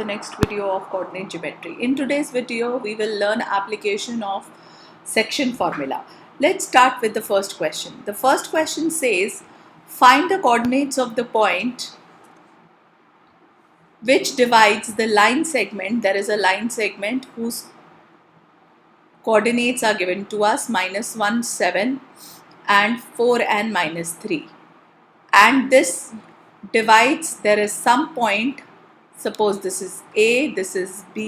the next video of coordinate geometry. In today's video, we will learn application of section formula. Let's start with the first question. The first question says, find the coordinates of the point which divides the line segment. There is a line segment whose coordinates are given to us, -1, 7 and 4 and -3. And this divides, there is some point, suppose this is A, this is B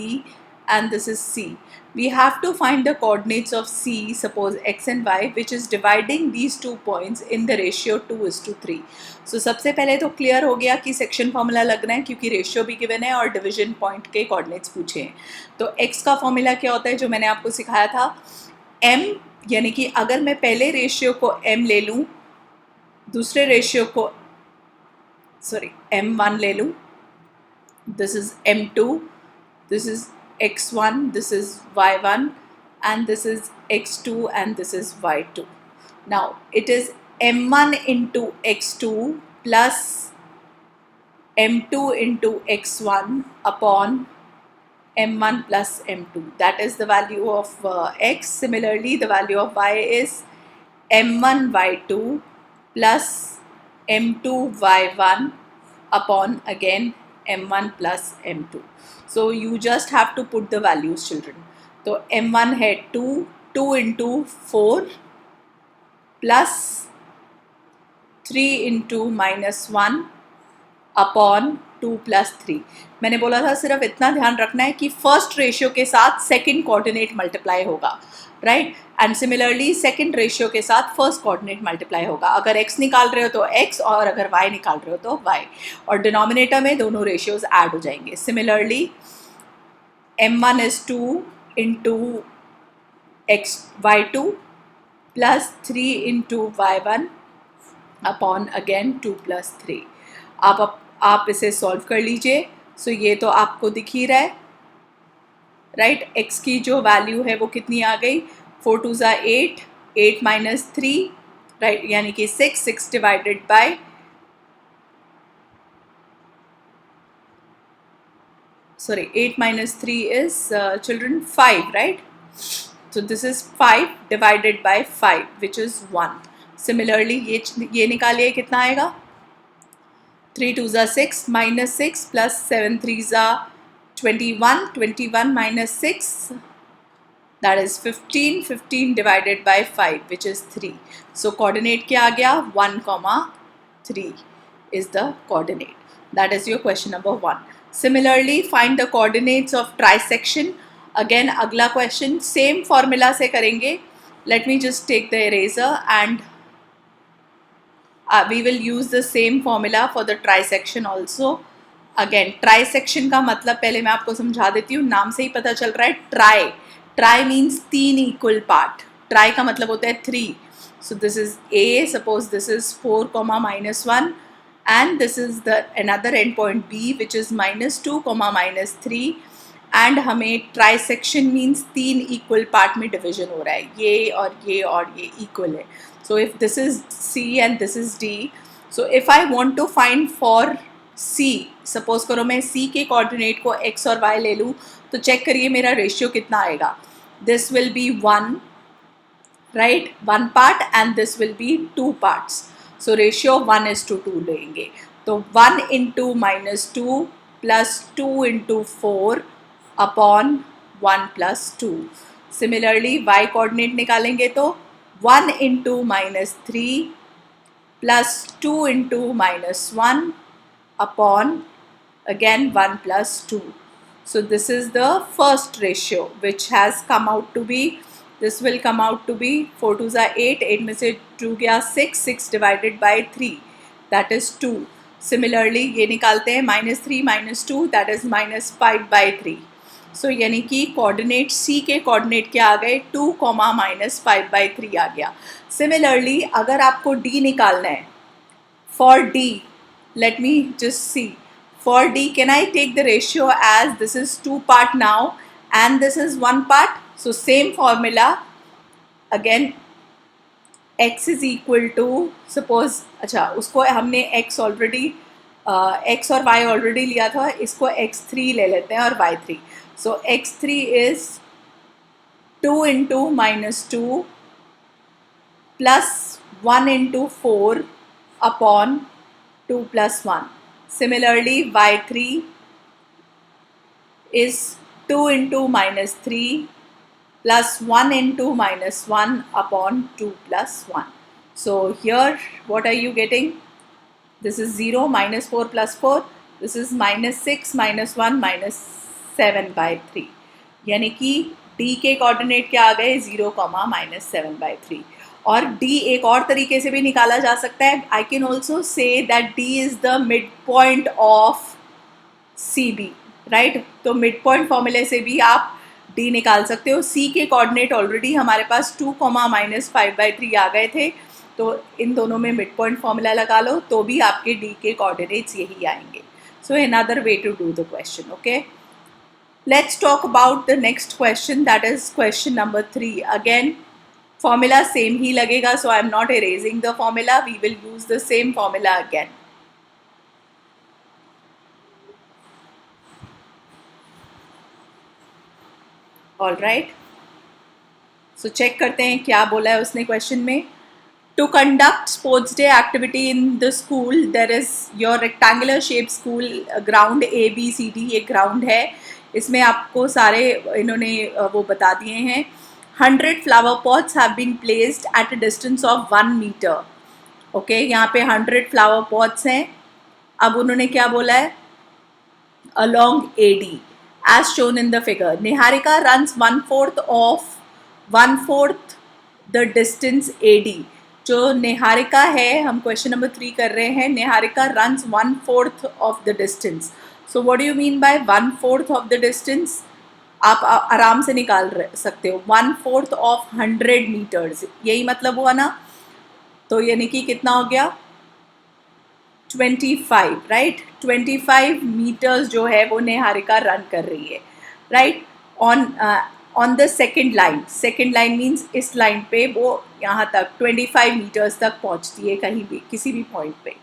and this is C. We have to find the coordinates of C, suppose X and Y, which is dividing these two points in the ratio 2:3. So सबसे पहले तो clear हो गया कि section formula लगना है क्योंकि ratio भी गिवन है और डिवीजन पॉइंट के कोऑर्डिनेट्स पूछे हैं. तो X का फॉर्मूला क्या होता है जो मैंने आपको सिखाया था, M, यानी कि अगर मैं पहले रेशियो को M ले लूँ, दूसरे रेशियो को M1 ले लूँ, this is M2, this is X1, this is Y1 and this is X2 and this is Y2. Now it is M1 into X2 plus M2 into X1 upon M1 plus M2. That is the value of X. Similarly, the value of Y is M1 Y2 plus M2 Y1 upon again M1 plus M2. So you just have to put the values, children. So M1 है 2 into 4 plus 3 into -1 upon 2 plus 3. मैंने बोला था सिर्फ इतना ध्यान रखना है कि फर्स्ट रेशियो के साथ सेकंड कोऑर्डिनेट मल्टीप्लाई होगा, right. And similarly second ratio के साथ फर्स्ट कोऑर्डिनेट मल्टीप्लाई होगा. अगर x निकाल रहे हो तो x और अगर y निकाल रहे हो तो y, और डिनोमिनेटर में दोनों रेशियोज ऐड हो जाएंगे. Similarly M1 is 2 into y2 plus 3 into y1 upon again 2 plus 3. आप इसे सॉल्व कर लीजिए. सो ये तो आपको दिख ही रहा है, राइट. x की जो वैल्यू है वो कितनी आ गई, 4 2 ज़ा 8, 8 minus 3, राइट, यानी कि 6 divided by 8 minus 3 is children 5, right. So this is 5 divided by 5 which is 1. Similarly ये निकालिए कितना आएगा, 3 2 ज़ा 6 minus 6 plus 7 3 ज़ा 21 minus 6, that is 15 divided by 5 which is 3. So coordinate क्या आ गया, 1, 3 is the coordinate. That is your question number 1. Similarly find the coordinates of trisection. Again अगला question same formula से करेंगे. Let me just take the eraser and we will use the same formula for the trisection also. Again trisection का मतलब पहले मैं आपको समझा देती हूँ, नाम से ही पता चल रहा है. Try means 3 equal part. Try का मतलब होता है 3. So this is A, suppose this is 4, -1 and this is the another endpoint B which is -2, -3 and हमें trisection means 3 इक्वल पार्ट में डिवीजन हो रहा है, ये और ये इक्वल है. So if this is C and this is D, so if I want to find for C, suppose करो मैं C के कोऑर्डिनेट को X और Y ले लूँ तो चेक करिए मेरा रेशियो कितना आएगा. This will be 1, right, 1 part and this will be 2 parts. So ratio 1:2 लेंगे. तो 1 into -2 plus 2 into 4 upon 1 plus 2. Similarly y coordinate निकालेंगे तो 1 into -3 plus 2 into -1 upon again 1 plus 2. So this is the first ratio which has come out to be, this will come out to be 4 2 ज़ा 8, 8 में से 2 गया 6 divided by 3, that is 2. Similarly ये निकालते हैं -3 -2, that is -5/3. So यानी कि coordinate C के कोऑर्डिनेट क्या आ गए, 2, -5/3 आ गया. Similarly अगर आपको D निकालना है, for D let me just see. For D, can I take the ratio as this is 2 part now and this is 1 part? So same formula again, x is equal to, suppose अच्छा उसको हमने x already x और Y already लिया था, इसको x3 ले लेते हैं और y3. So x3 is 2 into minus two plus 1 into 4 upon 2 plus 1. Similarly, y3 is 2 into minus 3 plus 1 into minus 1 upon 2 plus 1. So here what are you getting? This is 0 minus 4 plus 4. This is minus 6 minus 1 minus 7 by 3. यानी कि D के coordinate क्या आ गए 0, minus 7 by 3. और D एक और तरीके से भी निकाला जा सकता है. I can also say that D is the midpoint of CB, right. तो मिड पॉइंट फॉर्मूले से भी आप D निकाल सकते हो. C के कोऑर्डिनेट ऑलरेडी हमारे पास 2, minus 5 by 3 आ गए थे, तो इन दोनों में मिड पॉइंट फॉर्मूला लगा लो तो भी आपके D के कोऑर्डिनेट्स यही आएंगे. So another way to do the question. Okay, let's talk about the next question, that is question number 3. Again formula same ही लगेगा, so I am not erasing the formula, we will use the same formula again. All right, so check करते हैं क्या बोला है उसने question में. To conduct sports day activity in the school, there is your rectangular shape school ground ABCD, ये ground है. इसमें आपको सारे इन्होंने वो बता दिए हैं. 100 flower pots have been placed at a distance of 1 metre. Okay, यहाँ पे 100 फ्लावर पॉट्स हैं. अब उन्होंने क्या बोला है, along AD as shown in the figure. Niharika runs 1/4 the distance AD. जो निहारिका है, हम क्वेश्चन नंबर 3 कर रहे हैं. Niharika runs 1/4 of the distance. So what do you mean by 1/4 of the distance? आप आराम से निकाल सकते हो. 1/4 of 100 meters, यही मतलब हुआ ना. तो यानी कि कितना हो गया 25, राइट. 25 मीटर्स जो है वो निहारिका रन कर रही है, right. On the second line. Second line means इस लाइन पे वो यहाँ तक 25 मीटर्स तक पहुँचती है कहीं भी, किसी भी पॉइंट पे.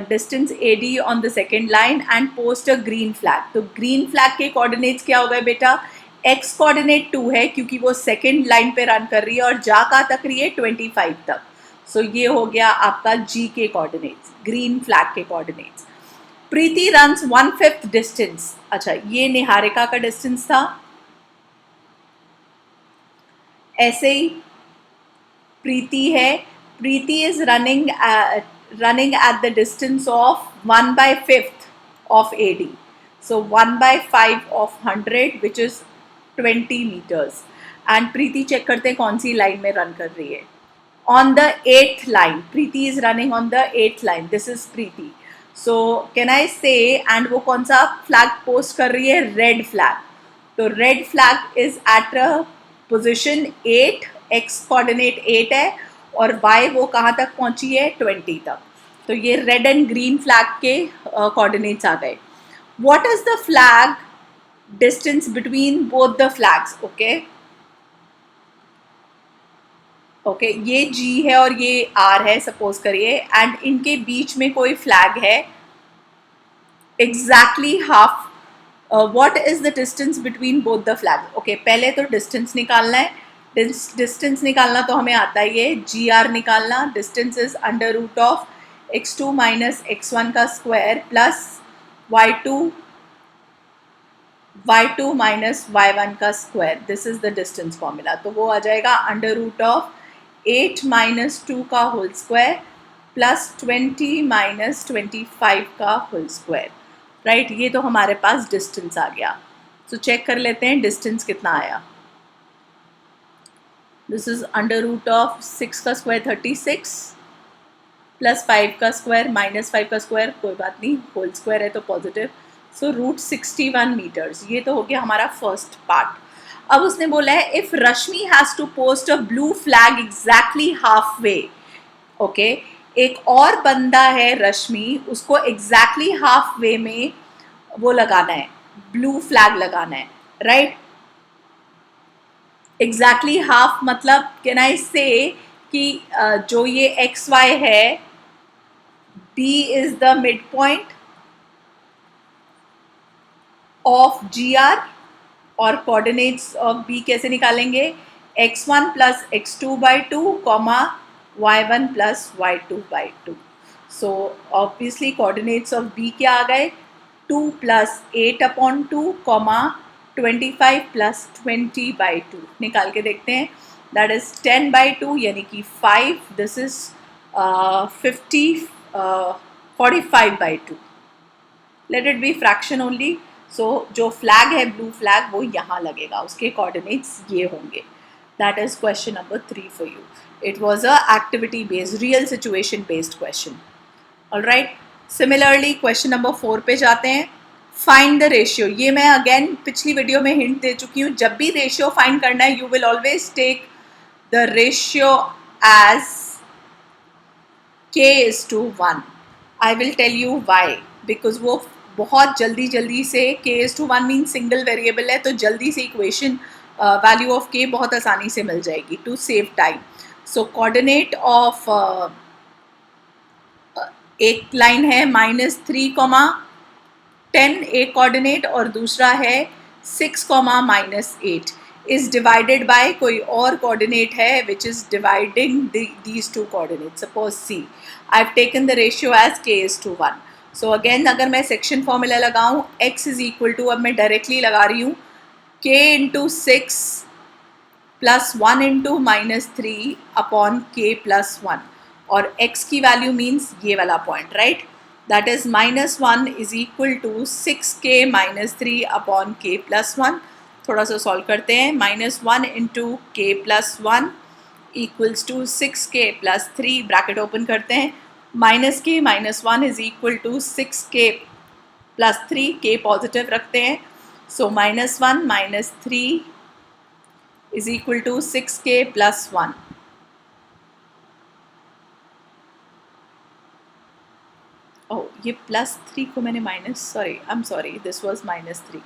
Distance AD on the second line and post a green flag. तो ग्रीन फ्लैग के कोऑर्डिनेट्स क्या हो गए बेटा, x कोऑर्डिनेट 2 है क्योंकि वो सेकेंड लाइन पे रन कर रही है और जा कहाँ तक रही है 25 तक. सो ये हो गया आपका G के कोऑर्डिनेट्स, ग्रीन फ्लैग के कोऑर्डिनेट्स. प्रीति रन्स 1/5 डिस्टेंस. अच्छा, ये निहारिका का डिस्टेंस था. ऐसे ही प्रीति है, Preeti is running at the distance of 1/5 of AD. So 1/5 of 100 which is 20 metres. And Preeti check करते हैं कौन सी लाइन में रन कर रही है. On the 8th line, Preeti is running on the 8th line. This is Preeti. So can I say, and वो कौन सा flag post कर रही है, red flag. तो red flag is at a position 8, x coordinate 8 है और y वो कहाँ तक पहुँची है 20 तक. तो ये red and green flag के coordinates आ गए. What is the flag distance between both the flags? Okay. Okay, ये G है और ये R है सपोज करिए, एंड इनके बीच में कोई फ्लैग है exactly half. What is the distance between both the flag. Okay, पहले तो डिस्टेंस निकालना है. डिस्टेंस निकालना तो हमें आता ही है, GR निकालना. Distance is under root of x2 minus x1 का square plus y2 minus y1 का square. This is the distance formula. तो वो आ जाएगा अंडर रूट ऑफ 8 माइनस 2 का होल स्क्वायर प्लस 20 माइनस 25 का होल स्क्वायर, राइट. ये तो हमारे पास डिस्टेंस आ गया. सो चेक कर लेते हैं डिस्टेंस कितना आया. This is under root of 6 का स्क्वायर 36 प्लस 5 का स्क्वायर माइनस 5 का स्क्वायर, कोई बात नहीं, होल स्क्वायर है तो पॉजिटिव. So root 61 metres. ये तो हो गया हमारा फर्स्ट पार्ट. अब उसने बोला है if Rashmi has to post a blue flag exactly half way. Okay, एक और बंदा है रश्मि, उसको एग्जैक्टली हाफ वे में वो लगाना है, ब्लू फ्लैग लगाना है, राइट. एग्जैक्टली हाफ मतलब कैन आई से कि जो ये XY है B is the midpoint of GR, और कोऑर्डिनेट्स ऑफ B कैसे निकालेंगे? x1 plus x2 by two comma y1 plus y2 by two. So obviously coordinates of B क्या आ गए? 2 plus 8/2 comma 25 plus 20 by two. निकाल के देखते हैं. दैट इज 10 बाई टू यानी कि 5. This is 45 by two. Let it be fraction only. So जो flag है ब्लू फ्लैग वो यहाँ लगेगा, उसके कोऑर्डिनेट्स ये होंगे. That is question number 3 for you. It was a activity based, real situation based question. Alright, similarly question number 4 पे जाते हैं. Find the ratio. ये मैं अगेन पिछली वीडियो में हिंट दे चुकी हूँ. जब भी रेशियो फाइंड करना है, you will always take the ratio as k:1. I will tell you why. Because वो बहुत जल्दी से k:1 मीन सिंगल वेरिएबल है, तो जल्दी से इक्वेशन वैल्यू ऑफ k बहुत आसानी से मिल जाएगी to save time. So coordinate of एक लाइन है -3, 10 एक कोऑर्डिनेट, और दूसरा है 6, -8 इज डिवाइडेड बाय कोई और कोऑर्डिनेट है which is dividing these two coordinate. Suppose C. I have taken the ratio as k:1. So again अगर मैं सेक्शन फॉर्मूला लगाऊं, x इज इक्वल टू, अब मैं डायरेक्टली लगा रही हूँ, k into 6 plus 1 into -3 upon k plus 1, और x की वैल्यू मीन्स ये वाला point, right? That is -1 is equal to 6k - 3 upon k plus 1. थोड़ा सा सॉल्व करते हैं. -1 into k plus 1 equals to 6k plus 3, bracket open करते हैं. -k - 1 is equal to 6k plus 3, k positive रखते हैं. So -1 - 3 is equal to 6k plus 1. Oh, ये +3 को मैंने दिस वाज -3.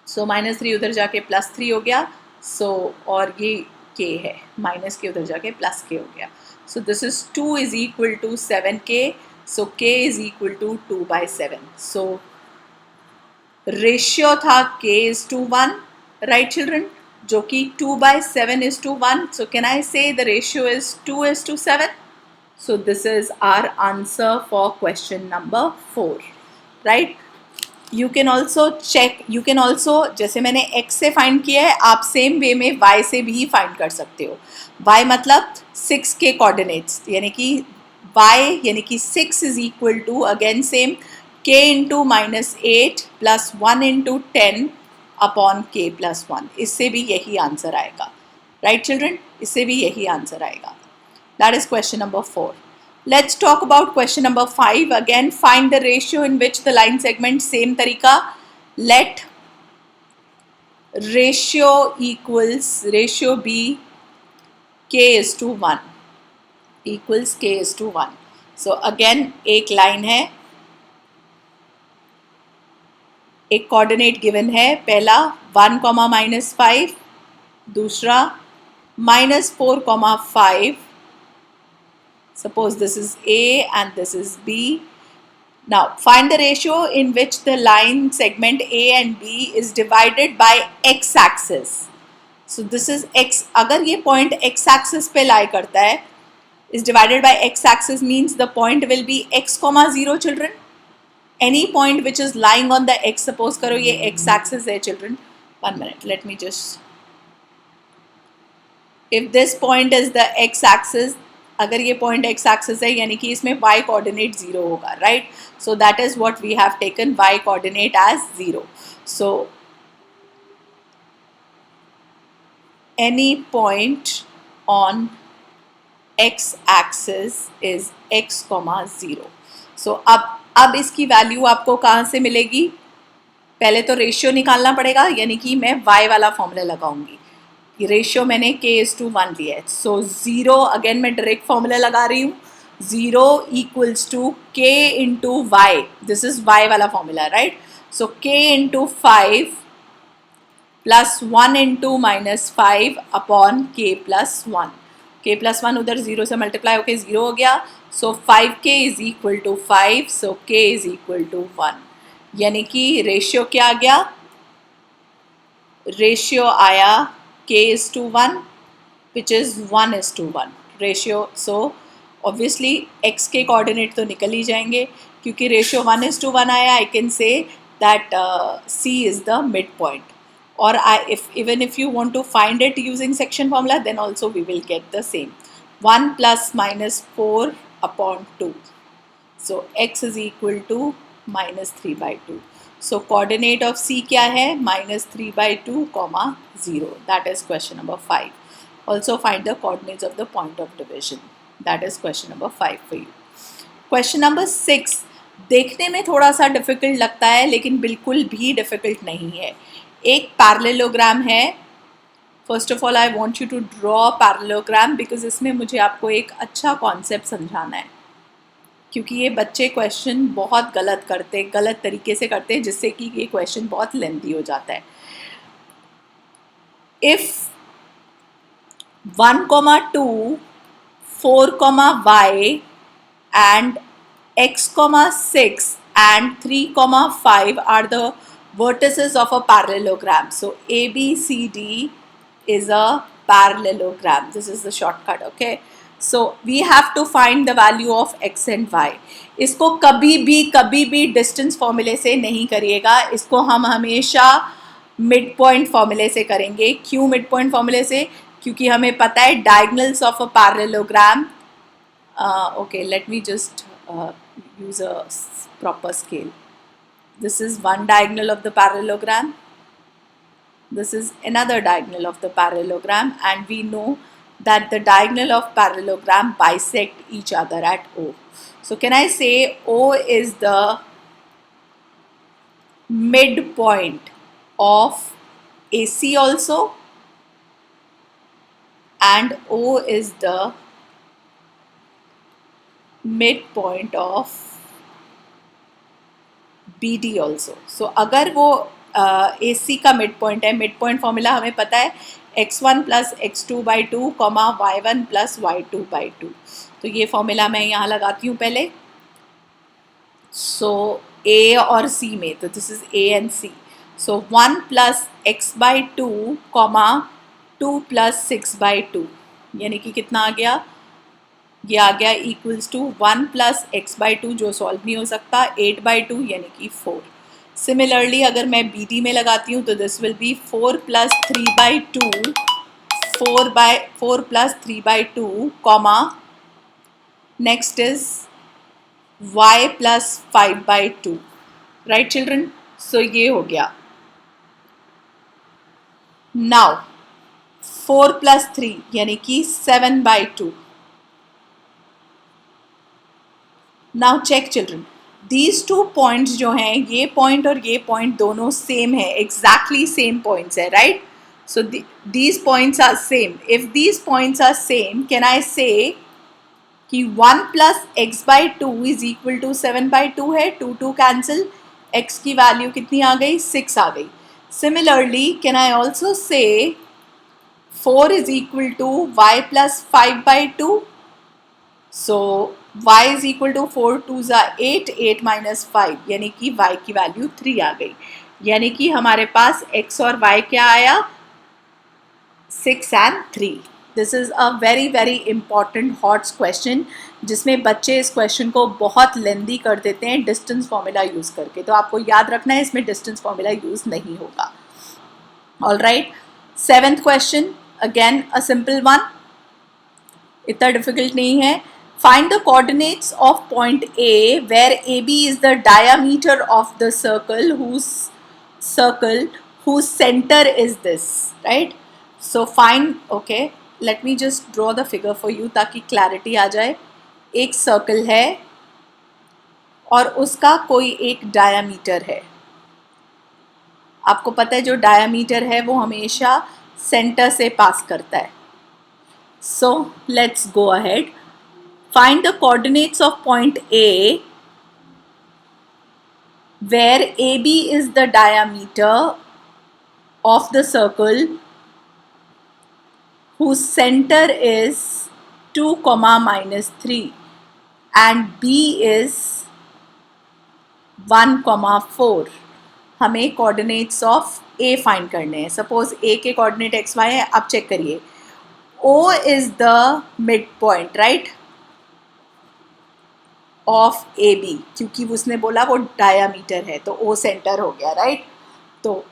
सो -3 उधर जाके +3 हो गया. सो और ये k है, माइनस के उधर जाके प्लस k हो गया. So this is 2 is equal to 7k. So k is equal to 2/7. So ratio था k:1, राइट चिल्ड्रन, जो कि 2/7:1. सो कैन आई से the ratio is 2:7. So this is our answer for question number 4, right? You can also check, जैसे मैंने x से find किया है, आप सेम वे में y से भी फाइंड कर सकते हो. y मतलब 6 के कोऑर्डिनेट्स, यानी कि y यानी कि 6 is equal to again same k into -8 plus 1 into 10 upon k plus 1. इससे भी यही आंसर आएगा, राइट चिल्ड्रन? इससे भी यही आंसर आएगा. That is question number 4. Let's talk about question number 5. Again, find the ratio in which the line segment, same tarika. Let ratio be k:1 equals k:1. So again, एक line है, एक coordinate given है. पहला 1, -5, दूसरा -4, 5. Suppose this is A and this is B. Now find the ratio in which the line segment A and B is divided by x-axis. So this is x. अगर ये point x-axis पे lie करता है, is divided by x-axis means the point will be x, 0 children. Any point which is lying on the x, suppose करो ये x-axis है children. 1 minute, let me just. If this point is the x-axis, अगर ये point x axis है यानी कि इसमें y coordinate 0 होगा, right? So that is what we have taken y coordinate as 0. So any point on x axis is x, 0. So अब इसकी value आपको कहाँ से मिलेगी? पहले तो रेशियो निकालना पड़ेगा, यानी कि मैं y वाला फॉर्मूला लगाऊंगी. रेशियो मैंने k:1 लिया है. सो 0, अगेन मैं डायरेक्ट फॉर्मूला लगा रही हूँ. 0 equals to k into y. This is y वाला formula, right? So k into 5 plus 1 into -5 upon k plus 1. k plus 1 उधर 0 से मल्टीप्लाई होकर 0 हो गया. So 5k is equal to 5, so k is equal to 1. यानी कि ratio क्या आ गया? रेशियो आया k is to 1, which is 1 is to 1 ratio. So obviously x के कोऑर्डिनेट तो निकल ही जाएंगे क्योंकि रेशियो 1 is to 1 आया. I can say that c is the midpoint. Or even if you want to find it using section formula, then also we will get the same. 1 plus minus 4 upon 2. So x is equal to minus 3 by 2. So coordinate of c क्या है? Minus 3 by 2 comma 0. That is question number 5. Also find the coordinates of the point of division. That is question number 5 for you. Question number 6 देखने में थोड़ा सा difficult लगता है लेकिन बिल्कुल भी डिफिकल्ट नहीं है. एक पैरेललोग्राम है. First of all I want you to draw parallelogram because इसमें मुझे आपको एक अच्छा कॉन्सेप्ट समझाना है क्योंकि ये बच्चे क्वेश्चन बहुत गलत तरीके से करते हैं जिससे कि ये क्वेश्चन बहुत लेंथी हो जाता है. If 1, 2, 4, y and x, 6 and 3, 5 are the vertices of a parallelogram. So ABCD is a parallelogram. This is the shortcut, okay? So we have to find the value of x and y. इसको कभी भी distance फॉर्मूले से नहीं करिएगा. इसको हम हमेशा मिड पॉइंट फॉर्मूले से करेंगे. क्यों मिड पॉइंट फॉर्मूले से? क्योंकि हमें पता है diagonals of a parallelogram. Okay, let me just use a proper scale. This is one diagonal of the parallelogram. This is another diagonal of the parallelogram, and we know that the diagonal of parallelogram bisect each other at O. So can I say O is the midpoint of AC also, and O is the midpoint of BD also. So अगर वो AC का midpoint है, midpoint formula हमें पता है x1 plus x2 by 2, y1 plus y2 by 2. तो ये formula मैं यहाँ लगाती हूँ पहले. So A और C में, तो this is A and C. So 1 plus x by 2, 2 plus 6 by 2. यानी कि कितना आ गया? ये आ गया equals to 1 plus x by 2 जो सॉल्व नहीं हो सकता, 8 by 2 यानी कि 4. सिमिलरली अगर मैं बी डी में लगाती हूँ तो this will be 4 plus 3 by 2, 4 plus 3 by 2, comma next is y plus 5 by 2. Right children? So ये हो गया. नाउ 4 plus 3 यानी कि 7 by 2. Now check children, these 2 points जो हैं, ये पॉइंट और ये पॉइंट दोनों सेम है, एग्जैक्टली सेम पॉइंट्स है, right? So these points are same. If these points are same, can I say कि 1 plus x by 2 is equal to 7 by 2 है. 2 कैंसिल, एक्स की वैल्यू कितनी आ गई? 6 आ गई. Similarly can I also say 4 is equal to y plus 5 by 2. So y is equal to 4 2s are 8, 8 minus 5 यानी कि y की value 3 आ गई. यानी कि हमारे पास x और y क्या आया? 6 and 3. This is a very very important hot question जिसमें बच्चे इस क्वेश्चन को बहुत लेंदी कर देते हैं डिस्टेंस फॉर्मूला यूज़ करके. तो आपको याद रखना है इसमें डिस्टेंस फॉर्मूला यूज़ नहीं होगा. All right, 7th question, again a simple one, इतना डिफिकल्ट नहीं है. Find the coordinates of point A where AB is the diameter of the circle whose center is this, right? So find, okay, let me just draw the figure for you ताकि clarity आ जाए. एक circle है और उसका कोई एक diameter है. आपको पता है जो diameter है वो हमेशा center से pass करता है. So let's go ahead. Find the coordinates of point A where AB is the diameter of the circle whose center is 2, minus 3. And B is 1,4. हमें कोऑर्डिनेट्स ऑफ ए फाइंड करने हैं. Suppose ए के coordinate x Y है. अब check करिए, O is the mid point right of A B, क्योंकि उसने बोला वो डायामीटर है तो ओ सेंटर हो गया राइट. तो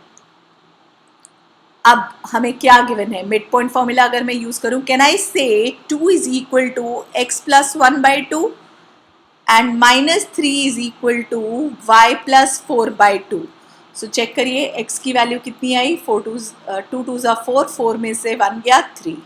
अब हमें क्या गिवन है, मिड पॉइंट फॉर्मूला अगर मैं यूज करूं, can I say 2 is equal to x plus 1/2 and -3 is equal to y plus 4/2. So check करिए x की वैल्यू कितनी आई, 2 2 ज़ा 4, 4 में से 1 गया 3.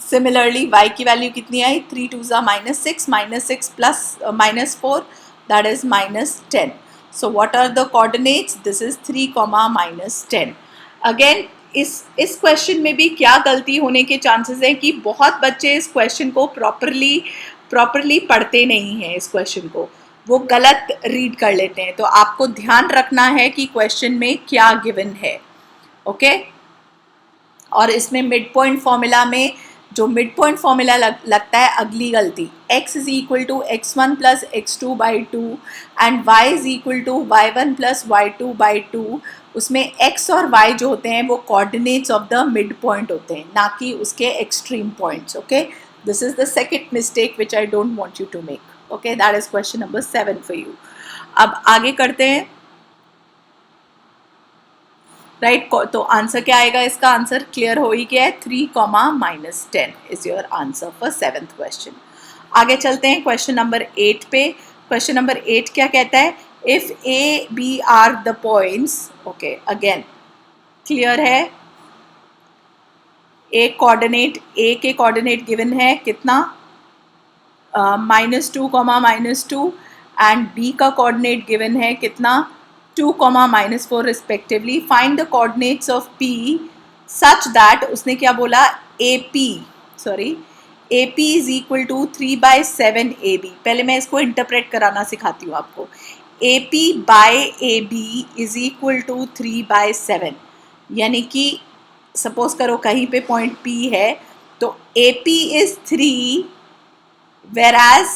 सिमिलरली y की वैल्यू कितनी आई, 3 2 ज़ा -6, -6 plus -4 that is -10. So what are the coordinates, this is 3, -10. Again इस क्वेश्चन में भी क्या गलती होने के चांसेस हैं कि बहुत बच्चे इस क्वेश्चन को प्रॉपरली पढ़ते नहीं हैं. इस क्वेश्चन को वो गलत रीड कर लेते हैं. तो आपको ध्यान रखना है कि क्वेश्चन में क्या गिवन है. ओके और इसमें मिड पॉइंट फॉर्मूला में जो मिड पॉइंट फॉर्मूला लगता है, अगली गलती, x is equal to x1 plus x2/2 and y is equal to y1 plus y2/2. उसमें x और y जो होते हैं वो coordinates of the mid point होते हैं, ना कि उसके extreme points. Okay, this is the second mistake which I don't want you to make. Okay, that is question number 7 for you. अब आगे करते हैं राइट. तो आंसर क्या आएगा, इसका आंसर क्लियर हो ही गया है, 3, -10 is your answer for 7th question. आगे चलते हैं क्वेश्चन नंबर 8 पे. क्वेश्चन नंबर 8 क्या कहता है, if A B are the points. Okay, again clear है, ए कोऑर्डिनेट, ए के कोऑर्डिनेट गिवन है कितना, -2, -2 एंड बी का कोऑर्डिनेट गिवन है कितना, 2, -4 respectively. Find the coordinates of P such that, उसने क्या बोला, AP is equal to 3/7 AB. पहले मैं इसको इंटरप्रेट कराना सिखाती हूँ आपको. AP by AB is equal to 3/7, यानी कि सपोज करो कहीं पे पॉइंट P है तो AP is 3 whereas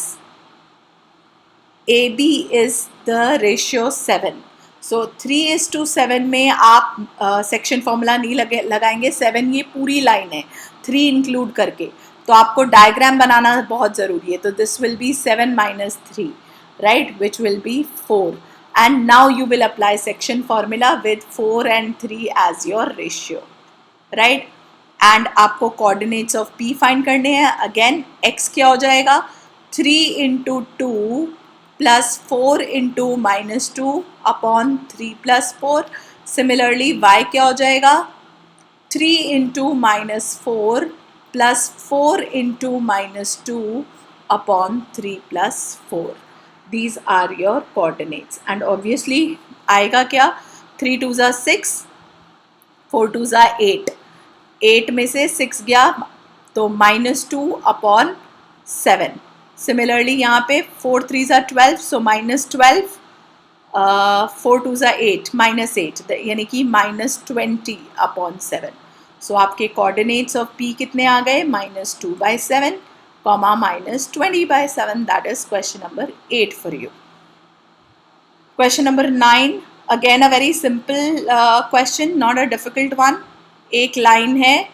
AB is the ratio 7. सो 3:7 में आप सेक्शन फॉर्मूला नहीं लगाएंगे. 7 ये पूरी लाइन है 3 इंक्लूड करके, तो आपको डायग्राम बनाना बहुत ज़रूरी है. तो this will be 7 - 3 right, which will be 4. And now you will apply section formula with 4 and 3 as your ratio right. And आपको कोऑर्डिनेट्स ऑफ P फाइंड करने हैं. अगेन x क्या हो जाएगा, 3 × 2 प्लस 4 × -2 अपॉन 3 + 4. सिमिलरली y क्या हो जाएगा, 3 × -4 plus 4 × -2 upon 3 + 4. These are your coordinates. And obviously आएगा क्या, 3 2 ज़ा 6, 4 2 ज़ा 8, 8 में से 6 गया तो -2 अपॉन 7. सिमिलरली यहाँ पे 4 3 ज़ा 12, सो -12, 4 2 ज़ा 8, -8, यानी कि -20 अपॉन 7. सो आपके कोऑर्डिनेट्स ऑफ P कितने आ गए, -2/7, -20/7. That is question number 8 for you. Question number 9, again a very simple question, not a difficult one. एक लाइन है,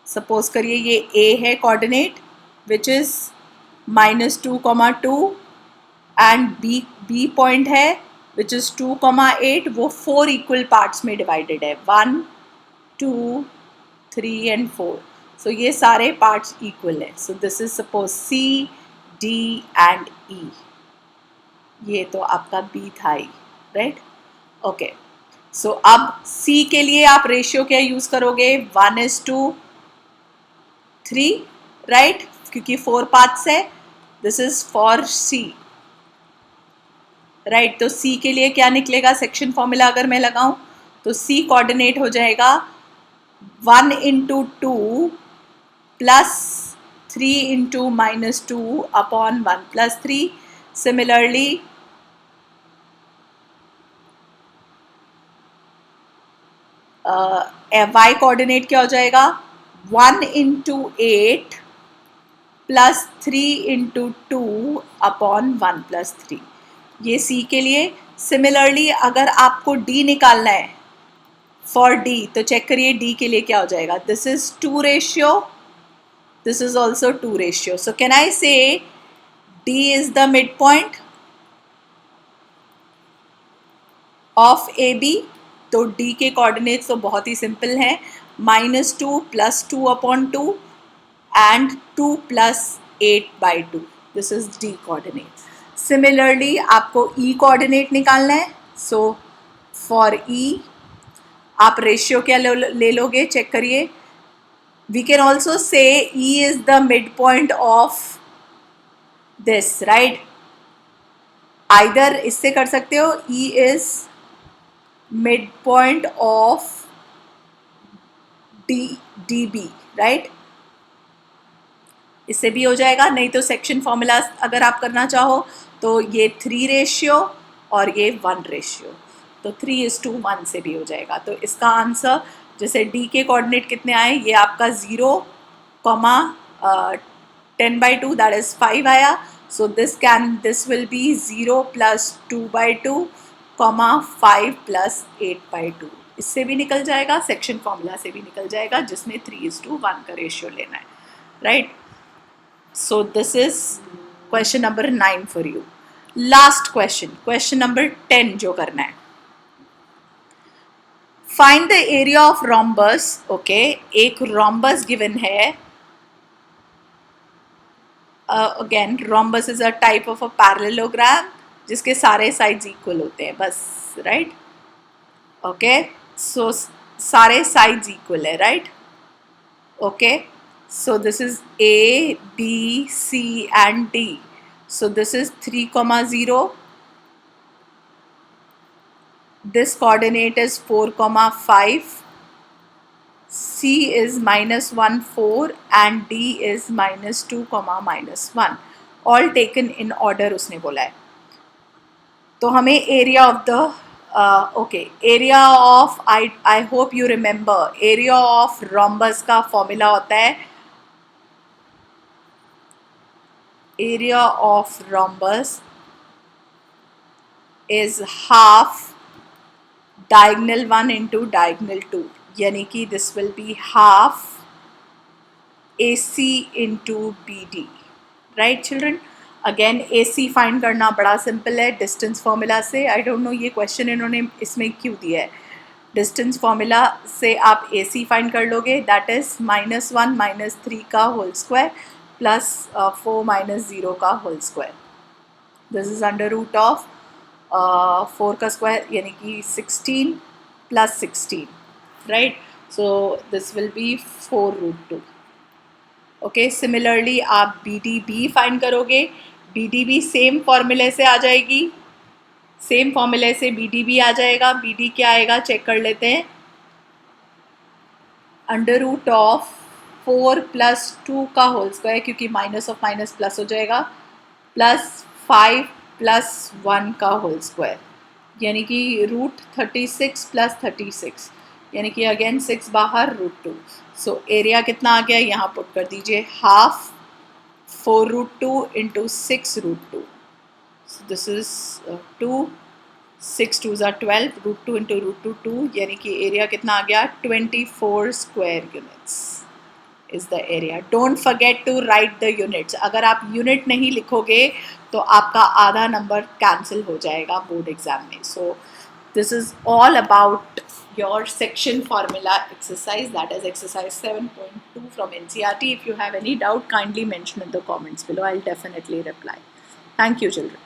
सपोज करिए ये A है coordinate which is -2, 2 and B point है विच इज 2, 8. वो 4 equal parts में डिवाइडेड है, 1 2 3 and 4. सो ये सारे पार्ट्स इक्वल है. सो this is suppose C D and E. ये तो आपका B था ही राइट. ओके, सो अब C के लिए आप रेशियो क्या यूज करोगे, 1:3 राइट, क्योंकि 4 पार्ट्स है. This is for C right. तो C के लिए क्या निकलेगा, सेक्शन फॉर्मूला अगर मैं लगाऊं तो C कोऑर्डिनेट हो जाएगा 1 × 2 plus 3 × -2 upon 1 + 3. Similarly y coordinate क्या हो जाएगा, 1 × 8 प्लस 3 इंटू 2 अपॉन 1 प्लस 3, ये सी के लिए। सिमिलरली अगर आपको डी निकालना है फॉर डी, तो चेक करिए डी के लिए क्या हो जाएगा। This is 2 ratio, this is also 2 ratio. So can I say D is the mid point of A B. तो डी के कोऑर्डिनेट्स तो बहुत ही सिंपल हैं, -2 + 2 upon 2 and 2 + 8/2, this is D coordinate. Similarly आपको ई कोऑर्डिनेट निकालना है। So for ई आप रेशियो क्या ले लोगे, चेक करिए। We can also say E is the mid point of this, right. Either इससे कर सकते हो, E is mid point of D B, right. इससे भी हो जाएगा, नहीं तो सेक्शन फॉर्मूला अगर आप करना चाहो तो ये 3 रेशियो और ये 1 रेशियो, तो 3:1 से भी हो जाएगा। तो इसका आंसर, जैसे डी के कोऑर्डिनेट कितने आए, ये आपका 0, 10/2 दैट इज 5 आया। So this will B 0 + 2/2, 5 + 8/2। इससे भी निकल जाएगा, सेक्शन फॉर्मूला से भी निकल जाएगा, जिसमें 3:1 का रेशियो लेना है, right. So this is question number 9 for you. Last question number 10 जो करना है। Find the area of rhombus. Okay, एक rhombus given है। Again, rhombus is a type of a parallelogram जिसके सारे sides equal होते हैं, बस, right? Okay, so सारे sides equal है, right? Okay. So this is A, B, C and D. So this is 3, 0. This coordinate is 4, 5. C is -1, 4 and D is -2, -1. All taken in order उसने बोला है। तो हमें area of the area of, I hope you remember, area of rhombus का formula होता है, area of rhombus is half diagonal 1 into diagonal 2, यानी कि this will be half AC into BD, right children? Again AC find करना बड़ा simple है distance formula से। I don't know ये क्वेश्चन इन्होंने इसमें क्यों दिया है। डिस्टेंस फॉर्मूला से आप AC फाइंड कर लोगे, दैट इज -1 - 3 का होल स्क्वायर प्लस 4 - 0 का होल स्क्वायर। दिस इज √4 का स्क्वायर, यानी कि 16 + 16, right. So this will B 4√2। Okay, similarly आप BDB फाइंड करोगे, BDB सेम फॉर्मूले से आ जाएगी, सेम फॉर्मूले से BDB आ जाएगा। BD क्या आएगा, चेक कर लेते हैं। √4 + 2 का होल स्क्वायर, क्योंकि माइनस ऑफ माइनस प्लस हो जाएगा, प्लस 5 + 1 का होल स्क्वायर, यानी कि √36 + 36, यानी कि अगेन 6 बाहर √2। सो एरिया कितना आ गया, यहाँ पुट कर दीजिए, half 4√2 × 6√2। So this is 2, 6 2s are 12, √2 × √2 2, यानी कि एरिया कितना आ गया, 24 square units is the area. Don't forget to write the units. अगर आप यूनिट नहीं लिखोगे तो आपका आधा नंबर कैंसिल हो जाएगा बोर्ड एग्जाम में। सो this is all about your section formula exercise, that is exercise 7.2 from NCERT. If you have any doubt, kindly mention in the comments below. I'll definitely reply. Thank you, children.